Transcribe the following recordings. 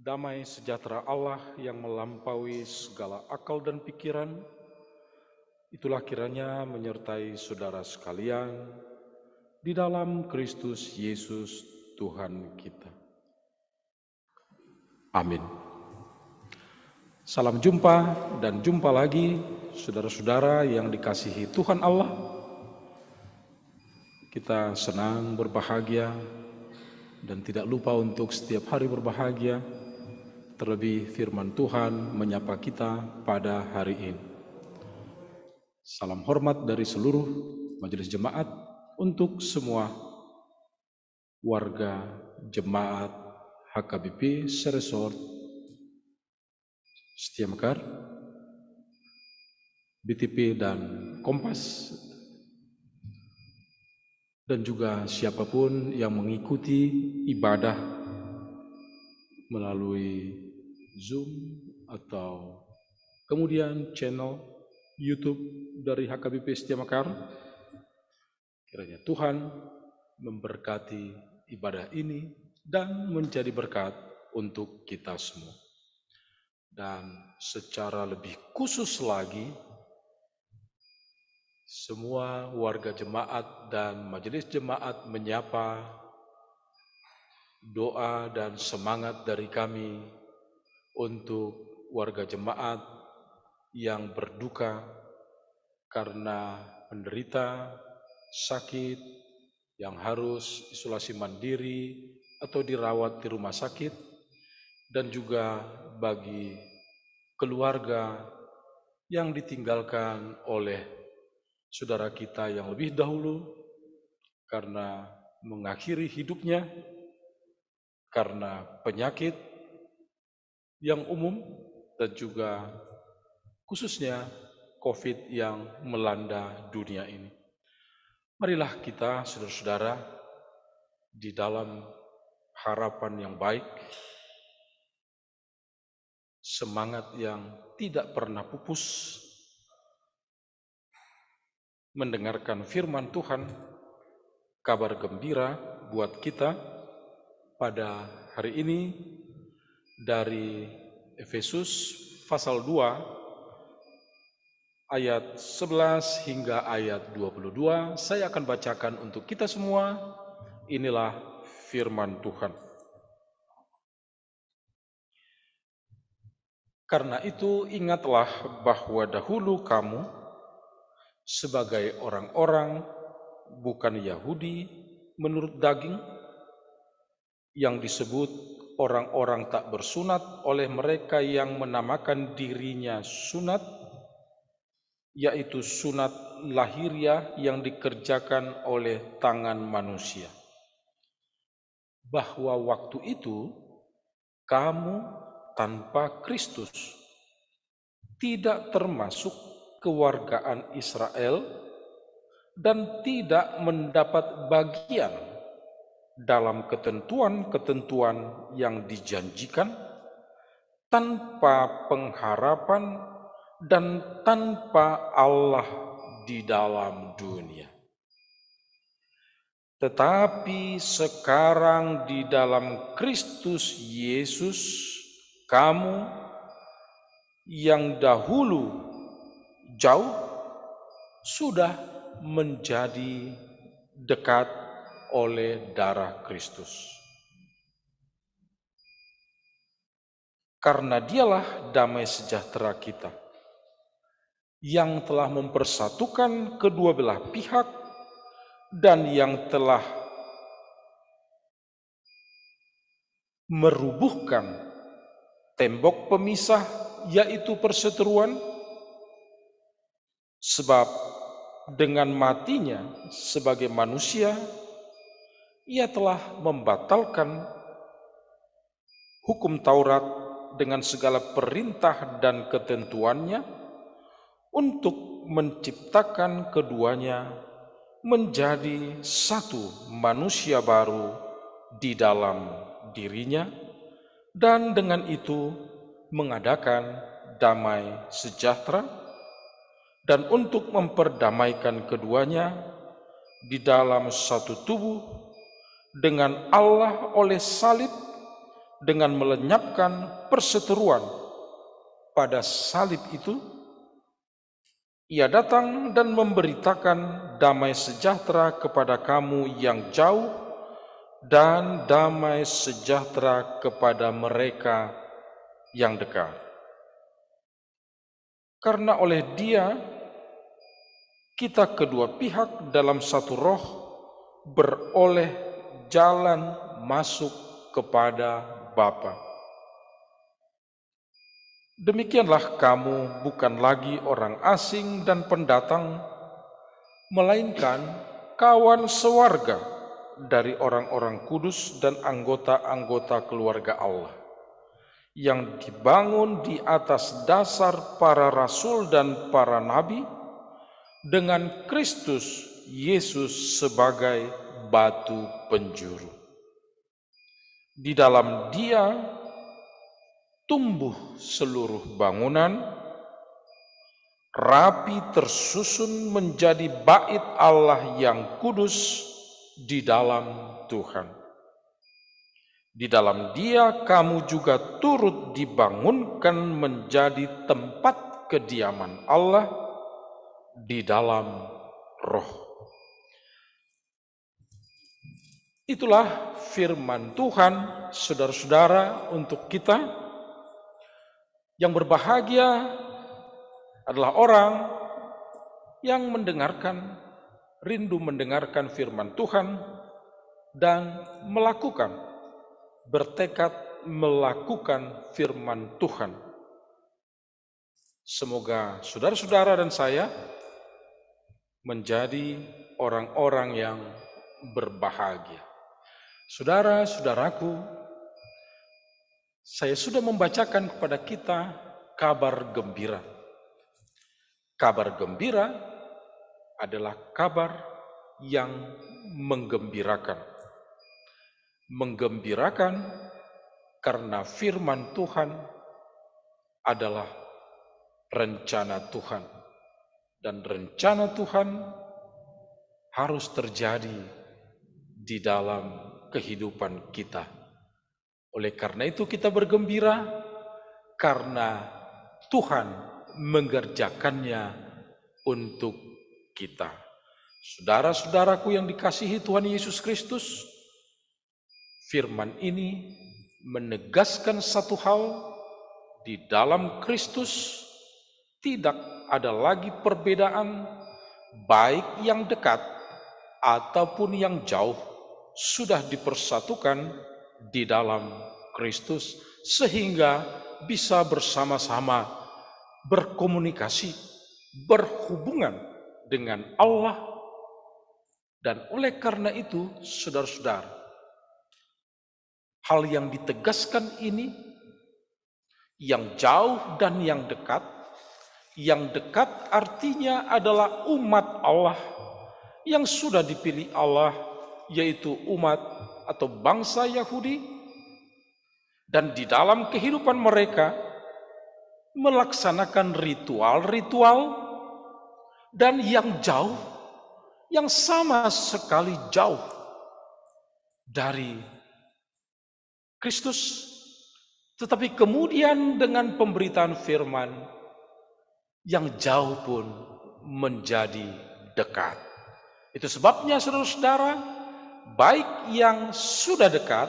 Damai sejahtera Allah yang melampaui segala akal dan pikiran, itulah kiranya menyertai saudara sekalian di dalam Kristus Yesus Tuhan kita. Amin. Salam jumpa dan jumpa lagi saudara-saudara yang dikasihi Tuhan Allah. Kita senang berbahagia dan tidak lupa untuk setiap hari berbahagia. Terlebih firman Tuhan menyapa kita pada hari ini. Salam hormat dari seluruh majelis jemaat untuk semua warga jemaat HKBP Seresort Setia Mekar, BTP dan Kompas, dan juga siapapun yang mengikuti ibadah melalui Zoom atau kemudian channel YouTube dari HKBP Setia Mekar. Kiranya Tuhan memberkati ibadah ini dan menjadi berkat untuk kita semua. Dan secara lebih khusus lagi, semua warga jemaat dan majelis jemaat menyapa doa dan semangat dari kami untuk warga jemaat yang berduka karena menderita sakit yang harus isolasi mandiri atau dirawat di rumah sakit, dan juga bagi keluarga yang ditinggalkan oleh saudara kita yang lebih dahulu karena mengakhiri hidupnya karena penyakit yang umum dan juga khususnya COVID yang melanda dunia ini. Marilah kita, saudara-saudara, di dalam harapan yang baik, semangat yang tidak pernah pupus, mendengarkan firman Tuhan, kabar gembira buat kita pada hari ini dari Efesus pasal 2 ayat 11 hingga ayat 22. Saya akan bacakan untuk kita semua. Inilah firman Tuhan. Karena itu ingatlah bahwa dahulu kamu sebagai orang-orang bukan Yahudi menurut daging, yang disebut orang-orang tak bersunat oleh mereka yang menamakan dirinya sunat, yaitu sunat lahiriah yang dikerjakan oleh tangan manusia. Bahwa waktu itu kamu tanpa Kristus tidak termasuk kewargaan Israel dan tidak mendapat bagian dalam ketentuan-ketentuan yang dijanjikan, tanpa pengharapan dan tanpa Allah di dalam dunia. Tetapi sekarang di dalam Kristus Yesus, kamu yang dahulu jauh sudah menjadi dekat oleh darah Kristus. Karena dialah damai sejahtera kita, yang telah mempersatukan kedua belah pihak dan yang telah merubuhkan tembok pemisah, yaitu perseteruan, sebab dengan matinya sebagai manusia, ia telah membatalkan hukum Taurat dengan segala perintah dan ketentuannya untuk menciptakan keduanya menjadi satu manusia baru di dalam dirinya, dan dengan itu mengadakan damai sejahtera, dan untuk memperdamaikan keduanya di dalam satu tubuh dengan Allah oleh salib, dengan melenyapkan perseteruan pada salib itu, Ia datang dan memberitakan damai sejahtera kepada kamu yang jauh dan damai sejahtera kepada mereka yang dekat. Karena oleh Dia, kita kedua pihak dalam satu roh beroleh jalan masuk kepada Bapa. Demikianlah kamu bukan lagi orang asing dan pendatang, melainkan kawan sewarga dari orang-orang kudus dan anggota-anggota keluarga Allah, yang dibangun di atas dasar para rasul dan para nabi, dengan Kristus Yesus sebagai batu penjuru. Di dalam Dia tumbuh seluruh bangunan, rapi tersusun menjadi bait Allah yang kudus di dalam Tuhan. Di dalam Dia kamu juga turut dibangunkan menjadi tempat kediaman Allah di dalam Roh. Itulah firman Tuhan, saudara-saudara, untuk kita. Yang berbahagia adalah orang yang mendengarkan, rindu mendengarkan firman Tuhan dan melakukan, bertekad melakukan firman Tuhan. Semoga saudara-saudara dan saya menjadi orang-orang yang berbahagia. Saudara-saudaraku, saya sudah membacakan kepada kita kabar gembira. Kabar gembira adalah kabar yang menggembirakan. Menggembirakan karena firman Tuhan adalah rencana Tuhan. Dan rencana Tuhan harus terjadi di dalam kehidupan kita. Oleh karena itu kita bergembira karena Tuhan mengerjakannya untuk kita. Saudara-saudaraku yang dikasihi Tuhan Yesus Kristus, firman ini menegaskan satu hal, di dalam Kristus tidak ada lagi perbedaan, baik yang dekat ataupun yang jauh sudah dipersatukan di dalam Kristus, sehingga bisa bersama-sama berkomunikasi, berhubungan dengan Allah. Dan oleh karena itu, saudara-saudara, hal yang ditegaskan ini, yang jauh dan yang dekat artinya adalah umat Allah yang sudah dipilih Allah, yaitu umat atau bangsa Yahudi, dan di dalam kehidupan mereka melaksanakan ritual-ritual, dan yang jauh, yang sama sekali jauh dari Kristus, tetapi kemudian dengan pemberitaan firman, yang jauh pun menjadi dekat. Itu sebabnya saudara-saudara, baik yang sudah dekat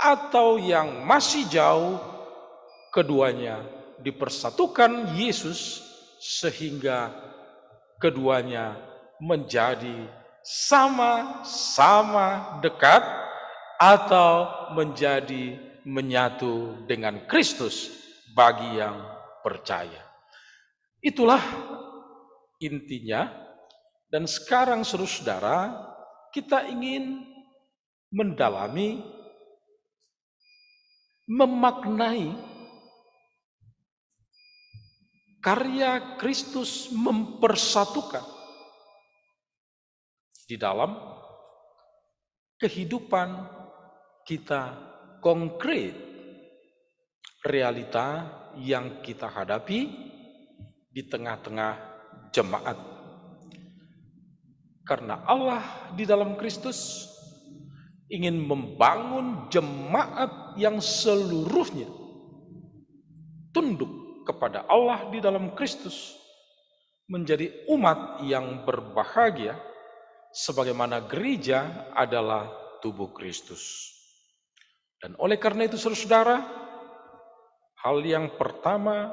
atau yang masih jauh, keduanya dipersatukan Yesus sehingga keduanya menjadi sama-sama dekat atau menjadi menyatu dengan Kristus bagi yang percaya. Itulah intinya. Dan sekarang saudara-saudara, kita ingin mendalami, memaknai karya Kristus mempersatukan di dalam kehidupan kita konkret, realita yang kita hadapi di tengah-tengah jemaat. Karena Allah di dalam Kristus ingin membangun jemaat yang seluruhnya tunduk kepada Allah di dalam Kristus, menjadi umat yang berbahagia, sebagaimana gereja adalah tubuh Kristus. Dan oleh karena itu, saudara-saudara, hal yang pertama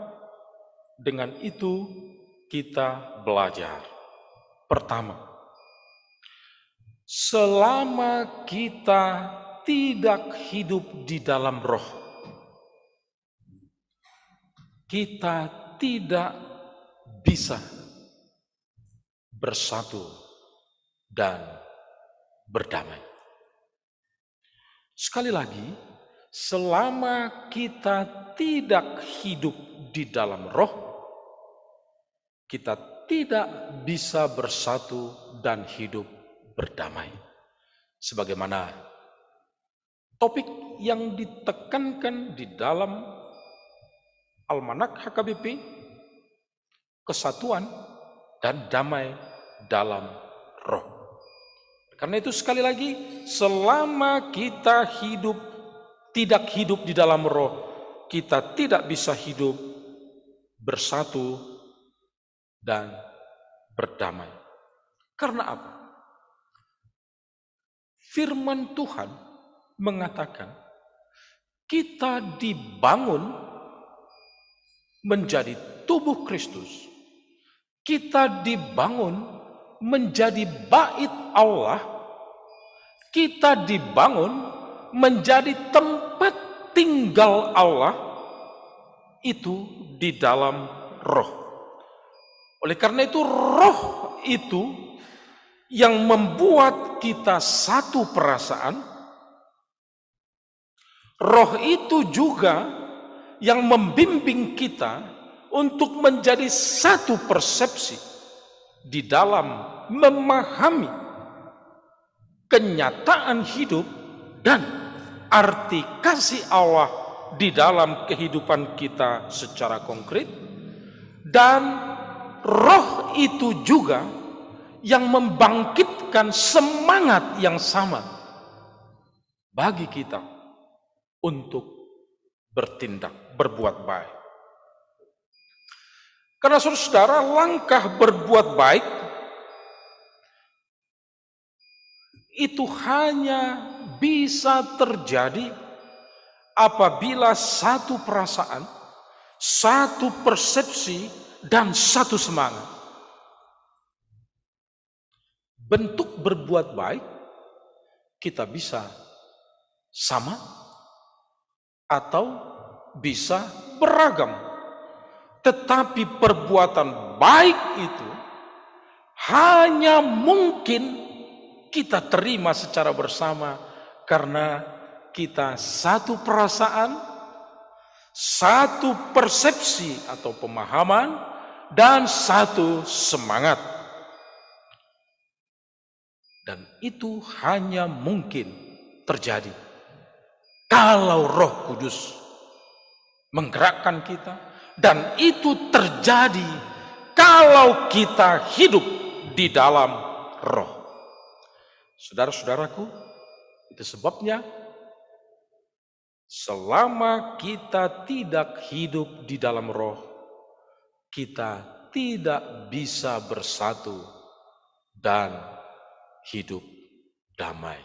dengan itu kita belajar. Pertama, selama kita tidak hidup di dalam roh, kita tidak bisa bersatu dan berdamai. Sekali lagi, selama kita tidak hidup di dalam roh, kita tidak bisa bersatu dan hidup berdamai. Sebagaimana topik yang ditekankan di dalam Almanak HKBP, kesatuan dan damai dalam roh. Karena itu sekali lagi, selama kita tidak hidup di dalam roh, kita tidak bisa hidup bersatu dan berdamai. Karena apa? Firman Tuhan mengatakan kita dibangun menjadi tubuh Kristus. Kita dibangun menjadi bait Allah, kita dibangun menjadi tempat tinggal Allah, itu di dalam roh. Oleh karena itu, roh itu yang membuat kita satu perasaan, roh itu juga yang membimbing kita untuk menjadi satu persepsi di dalam memahami kenyataan hidup dan arti kasih Allah di dalam kehidupan kita secara konkret. Dan roh itu juga yang membangkitkan semangat yang sama bagi kita untuk bertindak, berbuat baik. Karena saudara, langkah berbuat baik itu hanya bisa terjadi apabila satu perasaan, satu persepsi, dan satu semangat. Bentuk berbuat baik kita bisa sama atau bisa beragam. Tetapi perbuatan baik itu hanya mungkin kita terima secara bersama karena kita satu perasaan, satu persepsi atau pemahaman, dan satu semangat. Dan itu hanya mungkin terjadi kalau Roh Kudus menggerakkan kita. Dan itu terjadi kalau kita hidup di dalam roh. Saudara-saudaraku, itu sebabnya selama kita tidak hidup di dalam roh, kita tidak bisa bersatu dan hidup damai.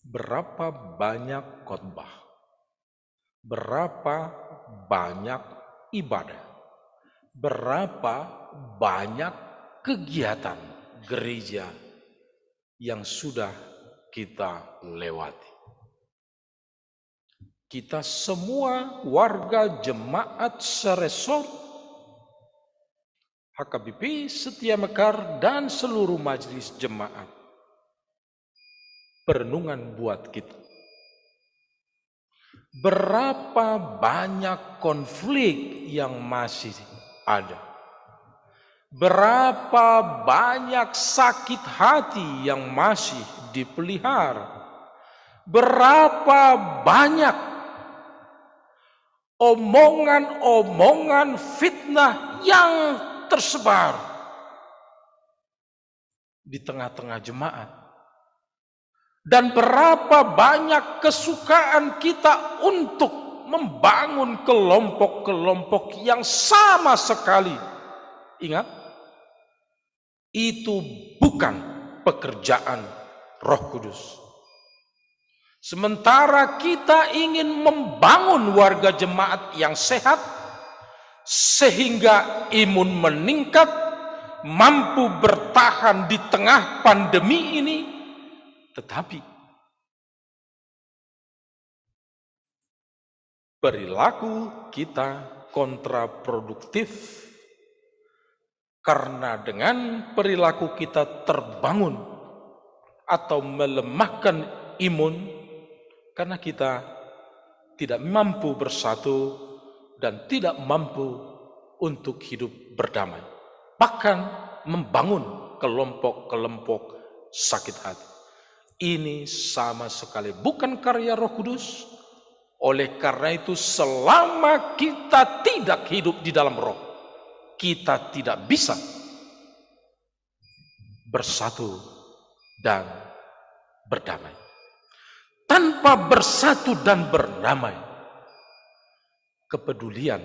Berapa banyak khotbah, berapa banyak ibadah, berapa banyak kegiatan gereja yang sudah kita lewati. Kita semua warga jemaat seresor HKBP Setia Mekar dan seluruh majelis jemaat, perenungan buat kita. Berapa banyak konflik yang masih ada. Berapa banyak sakit hati yang masih dipelihara. Berapa banyak omongan-omongan fitnah yang tersebar. di tengah-tengah jemaat. Dan berapa banyak kesukaan kita untuk membangun kelompok-kelompok yang sama sekali. Ingat, itu bukan pekerjaan Roh Kudus. Sementara kita ingin membangun warga jemaat yang sehat, sehingga imun meningkat, mampu bertahan di tengah pandemi ini, tetapi perilaku kita kontraproduktif, karena dengan perilaku kita terbangun atau melemahkan imun, karena kita tidak mampu bersatu dan tidak mampu untuk hidup berdamai, bahkan membangun kelompok-kelompok sakit hati. Ini sama sekali bukan karya Roh Kudus. Oleh karena itu, selama kita tidak hidup di dalam Roh, kita tidak bisa bersatu dan berdamai. Tanpa bersatu dan berdamai, kepedulian,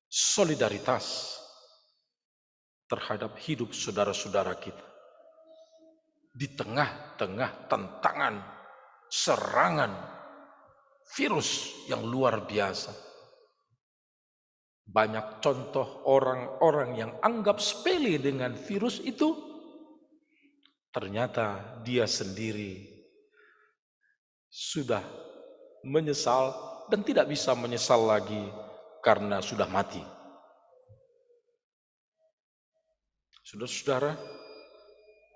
solidaritas terhadap hidup saudara-saudara kita di tengah-tengah tantangan, serangan virus yang luar biasa. Banyak contoh orang-orang yang anggap sepele dengan virus itu, ternyata dia sendiri sudah menyesal dan tidak bisa menyesal lagi karena sudah mati. Saudara-saudara,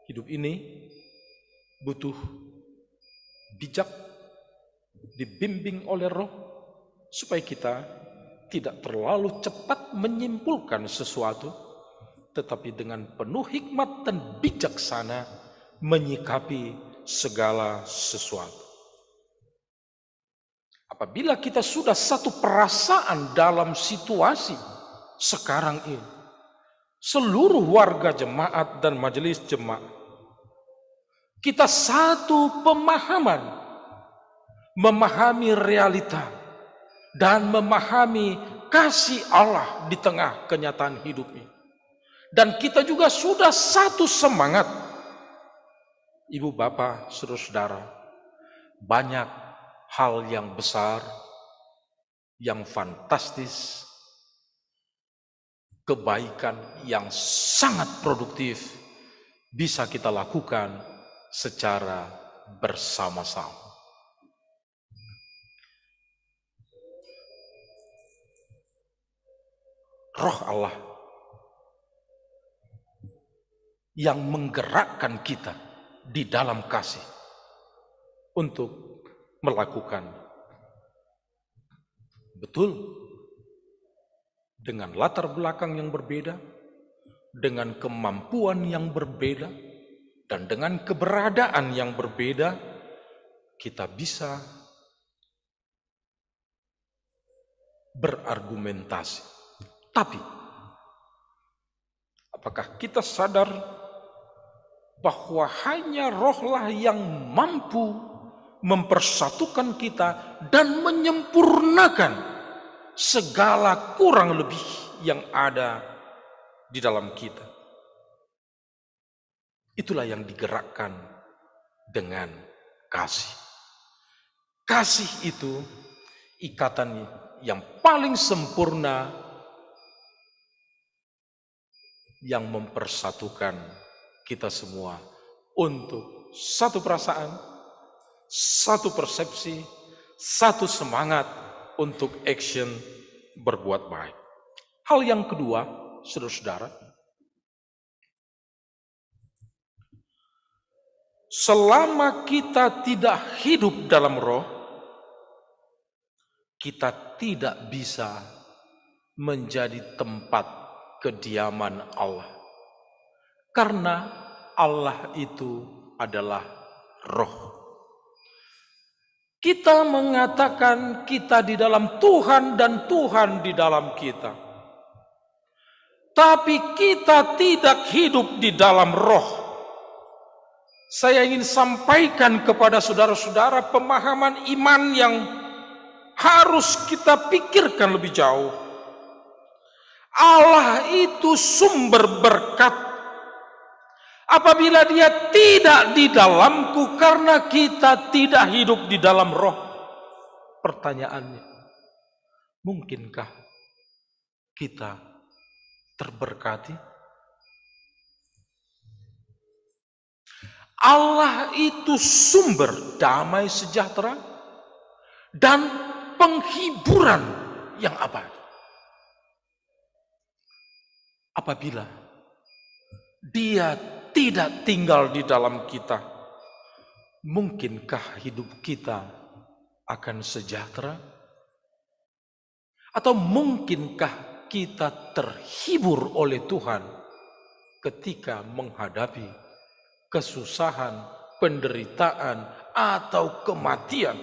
hidup ini butuh bijak, dibimbing oleh Roh, supaya kita tidak terlalu cepat menyimpulkan sesuatu, tetapi dengan penuh hikmat dan bijaksana menyikapi segala sesuatu. Apabila kita sudah satu perasaan dalam situasi sekarang ini, seluruh warga jemaat dan majelis jemaat, kita satu pemahaman, memahami realita dan memahami kasih Allah di tengah kenyataan hidup ini. Dan kita juga sudah satu semangat. Ibu, bapak, saudara-saudara, banyak hal yang besar, yang fantastis, kebaikan yang sangat produktif bisa kita lakukan secara bersama-sama. Roh Allah yang menggerakkan kita di dalam kasih untuk melakukan betul dengan latar belakang yang berbeda, dengan kemampuan yang berbeda, dan dengan keberadaan yang berbeda, kita bisa berargumentasi. Tapi, apakah kita sadar bahwa hanya Rohlah yang mampu mempersatukan kita dan menyempurnakan segala kurang lebih yang ada di dalam kita? Itulah yang digerakkan dengan kasih. Kasih itu ikatan yang paling sempurna yang mempersatukan kita semua untuk satu perasaan, satu persepsi, satu semangat untuk action berbuat baik. Hal yang kedua, saudara-saudara, selama kita tidak hidup dalam Roh, kita tidak bisa menjadi tempat kediaman Allah. Karena Allah itu adalah Roh. Kita mengatakan kita di dalam Tuhan dan Tuhan di dalam kita. Tapi kita tidak hidup di dalam Roh. Saya ingin sampaikan kepada saudara-saudara pemahaman iman yang harus kita pikirkan lebih jauh. Allah itu sumber berkat. Apabila Dia tidak di dalamku karena kita tidak hidup di dalam roh. Pertanyaannya, mungkinkah kita terberkati? Allah itu sumber damai sejahtera dan penghiburan yang abadi. Apabila Dia tidak tinggal di dalam kita, mungkinkah hidup kita akan sejahtera? Atau mungkinkah kita terhibur oleh Tuhan ketika menghadapi kesusahan, penderitaan, atau kematian?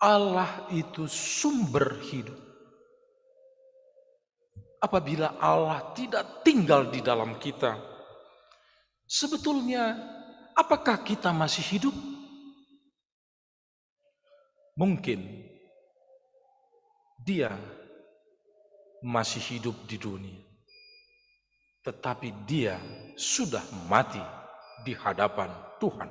Allah itu sumber hidup. Apabila Allah tidak tinggal di dalam kita, sebetulnya apakah kita masih hidup? Mungkin Dia masih hidup di dunia, tetapi Dia sudah mati di hadapan Tuhan.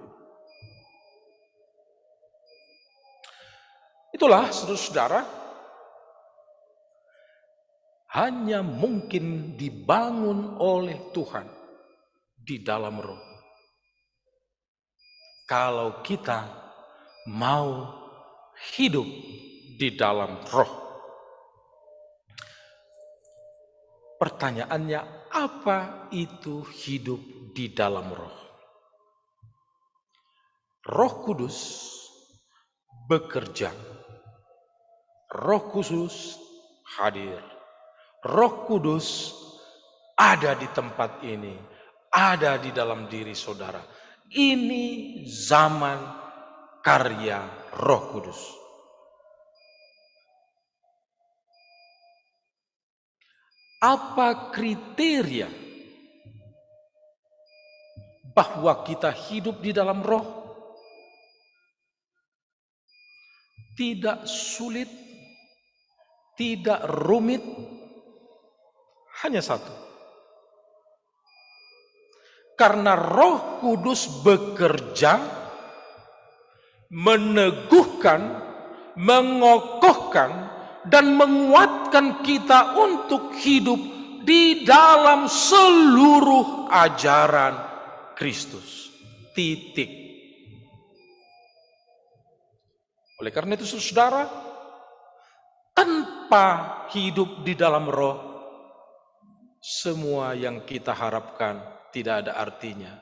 Itulah saudara-saudara, hanya mungkin dibangun oleh Tuhan di dalam roh kalau kita mau hidup di dalam roh. Pertanyaannya, apa itu hidup di dalam roh? Roh Kudus bekerja. Roh Kudus hadir. Roh Kudus ada di tempat ini, ada di dalam diri saudara. Ini zaman karya Roh Kudus. Apa kriteria bahwa kita hidup di dalam roh? Tidak sulit, tidak rumit, hanya satu. Karena Roh Kudus bekerja, meneguhkan, mengokohkan, dan menguatkan kita untuk hidup di dalam seluruh ajaran Kristus. Titik. Oleh karena itu saudara, tanpa hidup di dalam roh, semua yang kita harapkan tidak ada artinya.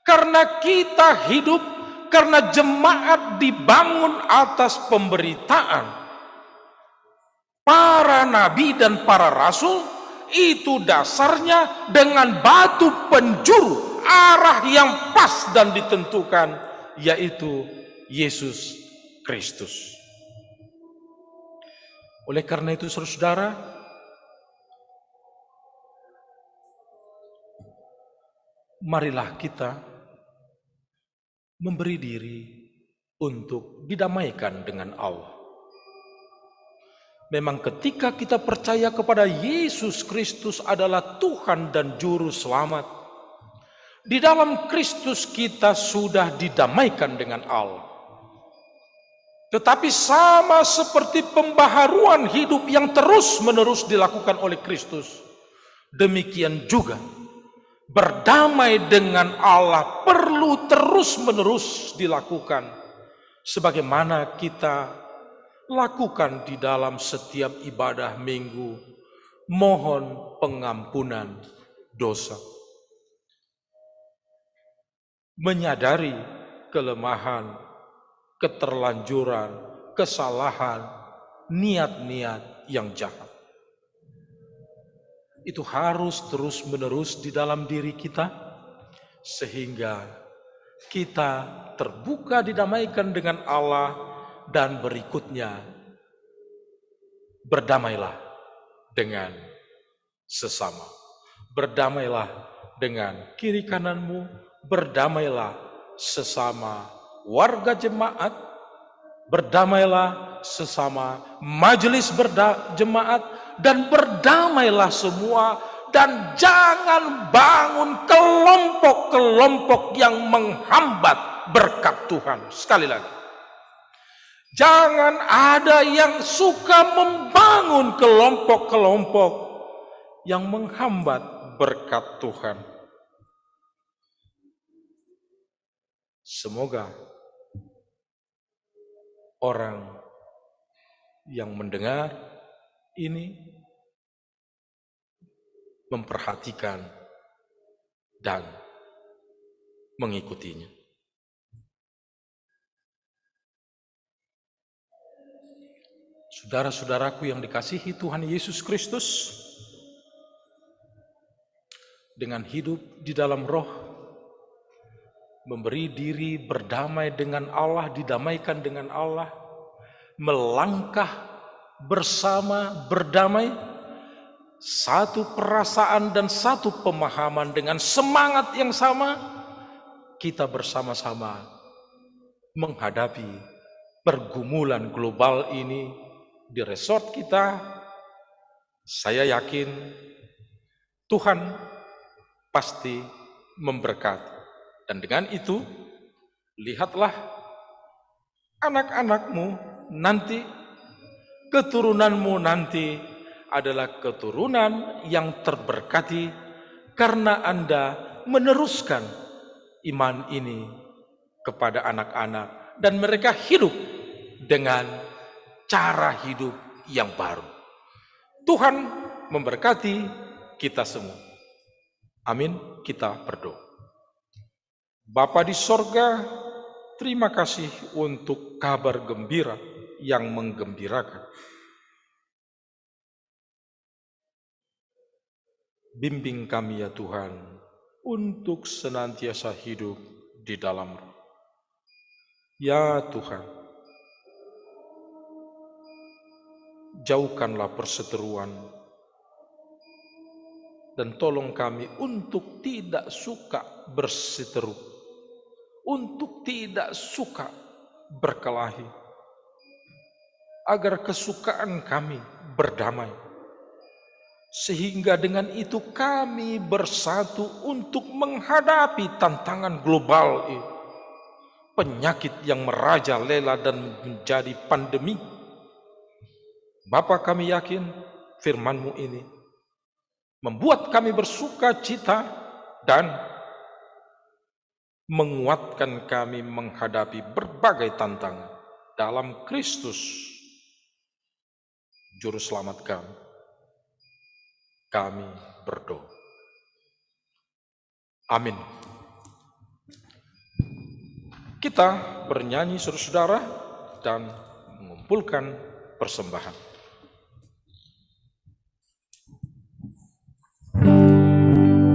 Karena kita hidup, karena jemaat dibangun atas pemberitaan para nabi dan para rasul, itu dasarnya dengan batu penjuru arah yang pas dan ditentukan, yaitu Yesus Kristus. Oleh karena itu saudara, marilah kita memberi diri untuk didamaikan dengan Allah. Memang ketika kita percaya kepada Yesus Kristus adalah Tuhan dan Juru Selamat, di dalam Kristus kita sudah didamaikan dengan Allah. Tetapi sama seperti pembaharuan hidup yang terus-menerus dilakukan oleh Kristus, demikian juga berdamai dengan Allah perlu terus-menerus dilakukan, sebagaimana kita lakukan di dalam setiap ibadah minggu, mohon pengampunan dosa. Menyadari kelemahan, keterlanjuran, kesalahan, niat-niat yang jahat. Itu harus terus-menerus di dalam diri kita, sehingga kita terbuka didamaikan dengan Allah. Dan berikutnya, berdamailah dengan sesama. Berdamailah dengan kiri kananmu, berdamailah sesama warga jemaat, berdamailah sesama majelis jemaat, dan berdamailah semua, dan jangan bangun kelompok-kelompok yang menghambat berkat Tuhan. Sekali lagi, jangan ada yang suka membangun kelompok-kelompok yang menghambat berkat Tuhan. Semoga orang yang mendengar ini memperhatikan dan mengikutinya. Saudara-saudaraku yang dikasihi Tuhan Yesus Kristus, dengan hidup di dalam roh, memberi diri berdamai dengan Allah, didamaikan dengan Allah, melangkah bersama berdamai, satu perasaan dan satu pemahaman dengan semangat yang sama, kita bersama-sama menghadapi pergumulan global ini di resort kita. Saya yakin Tuhan pasti memberkati. Dan dengan itu, lihatlah anak-anakmu nanti, keturunanmu nanti adalah keturunan yang terberkati karena Anda meneruskan iman ini kepada anak-anak dan mereka hidup dengan cara hidup yang baru. Tuhan memberkati kita semua. Amin. Kita berdoa. Bapa di sorga, terima kasih untuk kabar gembira yang menggembirakan. Bimbing kami ya Tuhan, untuk senantiasa hidup di dalam Roh. Ya Tuhan, jauhkanlah perseteruan, dan tolong kami untuk tidak suka berseteru, untuk tidak suka berkelahi, agar kesukaan kami berdamai, sehingga dengan itu kami bersatu untuk menghadapi tantangan global ini, penyakit yang merajalela dan menjadi pandemi. Bapa, kami yakin firman-Mu ini membuat kami bersuka cita dan menguatkan kami menghadapi berbagai tantangan dalam Kristus, Juru Selamat kami. Kami berdoa. Amin. Kita bernyanyi saudara-saudara dan mengumpulkan persembahan.